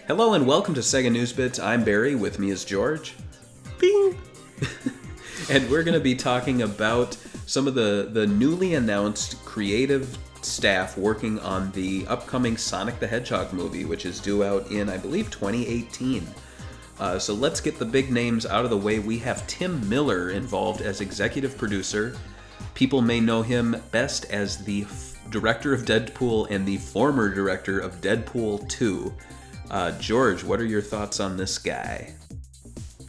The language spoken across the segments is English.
Hello and welcome to Sega News Bits. I'm Barry, with me is George. Bing! And we're going to be talking about some of the newly announced creative staff working on the upcoming Sonic the Hedgehog movie, which is due out in, I believe, 2018. So let's get the big names out of the way. We have Tim Miller involved as executive producer. People may know him best as the director of Deadpool and the former director of Deadpool 2. George, what are your thoughts on this guy?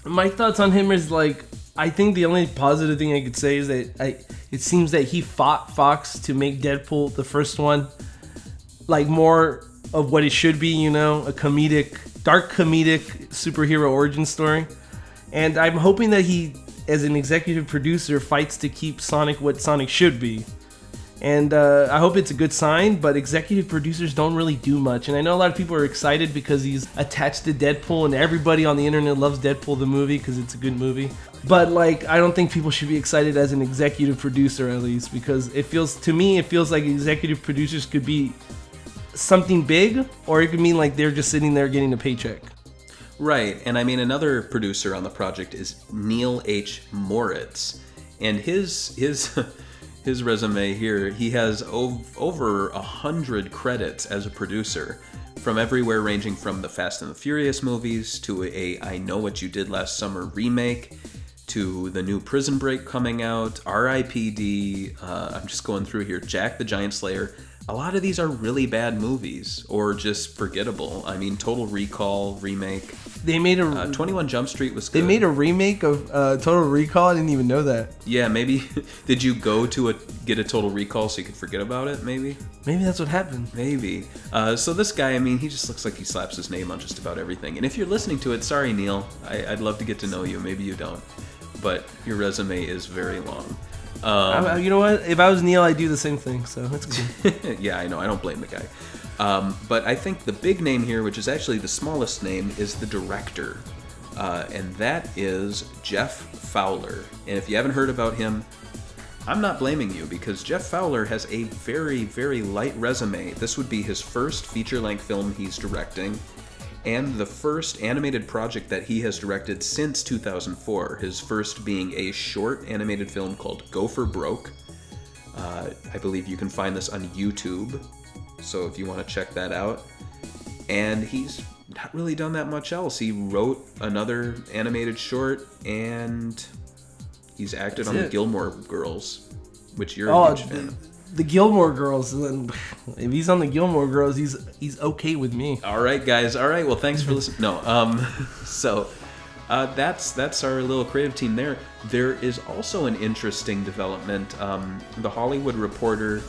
My thoughts on him is I think the only positive thing I could say is that it seems that he fought Fox to make Deadpool, the first one, more of what it should be, a dark comedic superhero origin story. And I'm hoping that he, as an executive producer, fights to keep Sonic what Sonic should be. And I hope it's a good sign, but executive producers don't really do much. And I know a lot of people are excited because he's attached to Deadpool, and everybody on the internet loves Deadpool the movie because it's a good movie. But I don't think people should be excited as an executive producer, at least, because it feels like executive producers could be something big, or it could mean they're just sitting there getting a paycheck. Right, and I mean another producer on the project is Neal H Moritz, and his resume here, he has over 100 credits as a producer, from everywhere ranging from the Fast and the Furious movies to a I Know What You Did Last Summer remake, to the new Prison Break coming out, R.I.P.D., I'm just going through here, Jack the Giant Slayer. A lot of these are really bad movies, or just forgettable. I mean, Total Recall remake. They made a 21 Jump Street was good. They made a remake of Total Recall. I didn't even know that. Yeah, maybe. Did you go to get a Total Recall so you could forget about it? Maybe that's what happened. Maybe. So this guy, I mean, he just looks like he slaps his name on just about everything. And if you're listening to it, sorry, Neil. I'd love to get to know you. Maybe you don't, but your resume is very long. You know what? If I was Neil, I'd do the same thing, so that's cool. Yeah, I know. I don't blame the guy. But I think the big name here, which is actually the smallest name, is the director. And that is Jeff Fowler. And if you haven't heard about him, I'm not blaming you, because Jeff Fowler has a very, very light resume. This would be his first feature-length film he's directing, and the first animated project that he has directed since 2004, his first being a short animated film called Go for Broke. I believe you can find this on YouTube, so if you want to check that out. And he's not really done that much else. He wrote another animated short, and he's acted on the Gilmore Girls, which you're a huge fan of. The Gilmore Girls. If he's on the Gilmore Girls, he's okay with me. All right, guys. All right. Well, thanks for listening. No. So that's our little creative team there. There is also an interesting development. The Hollywood Reporter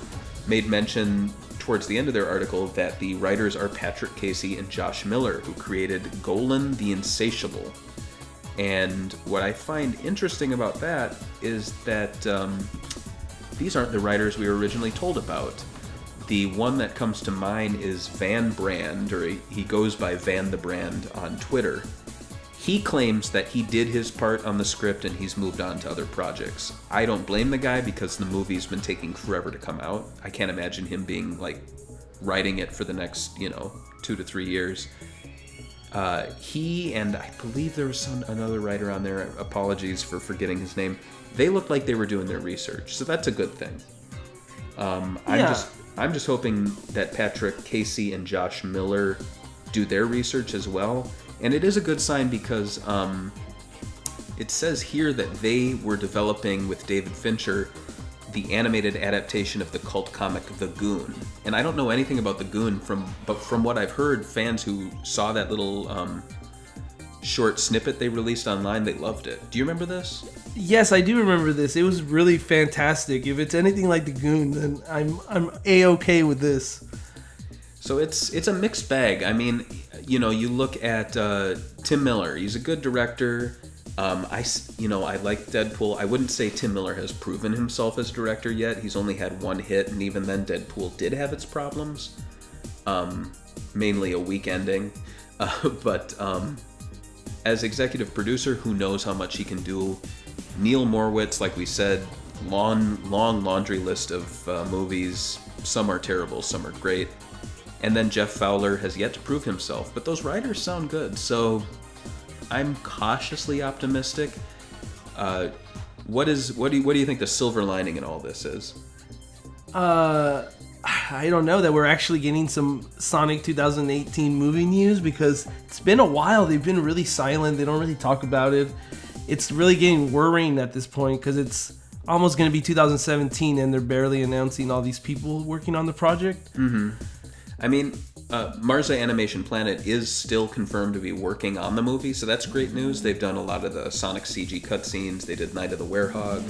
made mention towards the end of their article that the writers are Patrick Casey and Josh Miller, who created Golan the Insatiable. And what I find interesting about that is that these aren't the writers we were originally told about. The one that comes to mind is Van Brand, or he goes by Van the Brand on Twitter. He claims that he did his part on the script and he's moved on to other projects. I don't blame the guy, because the movie's been taking forever to come out. I can't imagine him being writing it for the next 2 to 3 years. He and I believe there was another writer on there, apologies for forgetting his name, they looked like they were doing their research, so that's a good thing. I'm just hoping that Patrick Casey and Josh Miller do their research as well. And it is a good sign, because it says here that they were developing with David Fincher the animated adaptation of the cult comic The Goon. And I don't know anything about The Goon, but from what I've heard, fans who saw that little short snippet they released online, they loved it. Do you remember this? Yes, I do remember this. It was really fantastic. If it's anything like The Goon, then I'm A-okay with this. So it's a mixed bag. I mean, you look at Tim Miller. He's a good director. I like Deadpool. I wouldn't say Tim Miller has proven himself as director yet. He's only had one hit, and even then Deadpool did have its problems. Mainly a weak ending. But as executive producer, who knows how much he can do. Neal Moritz, like we said, long laundry list of movies. Some are terrible, some are great. And then Jeff Fowler has yet to prove himself, but those writers sound good, so I'm cautiously optimistic. What do you think the silver lining in all this is? I don't know, that we're actually getting some Sonic 2018 movie news, because it's been a while. They've been really silent. They don't really talk about it. It's really getting worrying at this point, because it's almost going to be 2017 and they're barely announcing all these people working on the project. Mm-hmm. I mean, Marza Animation Planet is still confirmed to be working on the movie, so that's great news. They've done a lot of the Sonic CG cutscenes. They did Night of the Werehog,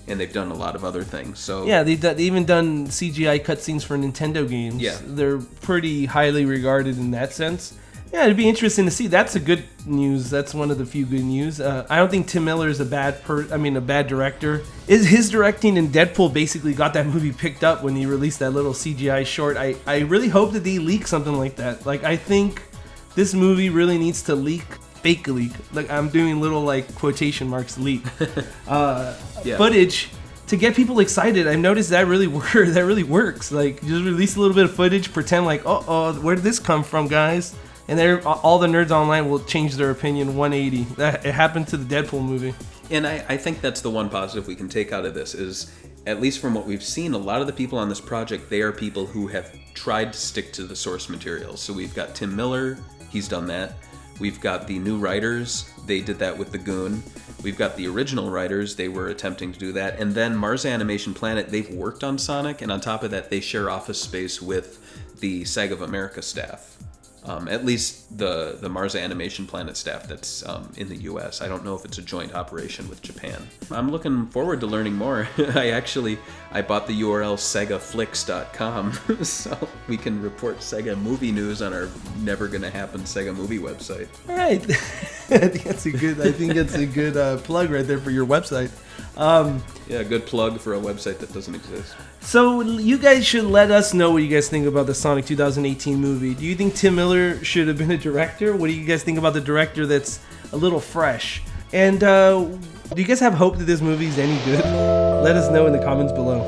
and they've done a lot of other things. So yeah, they've even done CGI cutscenes for Nintendo games. Yeah. They're pretty highly regarded in that sense. Yeah, it'd be interesting to see. That's a good news. That's one of the few good news. I don't think Tim Miller is a bad director. His directing in Deadpool basically got that movie picked up when he released that little CGI short. I really hope that they leak something like that. Like, I think this movie really needs to fake leak. Like, I'm doing little like quotation marks leak footage to get people excited. I've noticed that really works. Like, just release a little bit of footage, pretend like, where did this come from, guys? And all the nerds online will change their opinion 180. It happened to the Deadpool movie. And I think that's the one positive we can take out of this is, at least from what we've seen, a lot of the people on this project, they are people who have tried to stick to the source material. So we've got Tim Miller, he's done that. We've got the new writers, they did that with The Goon. We've got the original writers, they were attempting to do that. And then Mars Animation Planet, they've worked on Sonic, and on top of that, they share office space with the SAG of America staff. At least the Mars Animation Planet staff that's in the US. I don't know if it's a joint operation with Japan. I'm looking forward to learning more. I bought the URL segaflix.com so we can report Sega movie news on our never gonna happen Sega movie website. All right. I think that's a good plug right there for your website. Yeah, good plug for a website that doesn't exist. So you guys should let us know what you guys think about the Sonic 2018 movie. Do you think Tim Miller should have been a director? What do you guys think about the director that's a little fresh? And do you guys have hope that this movie's any good? Let us know in the comments below.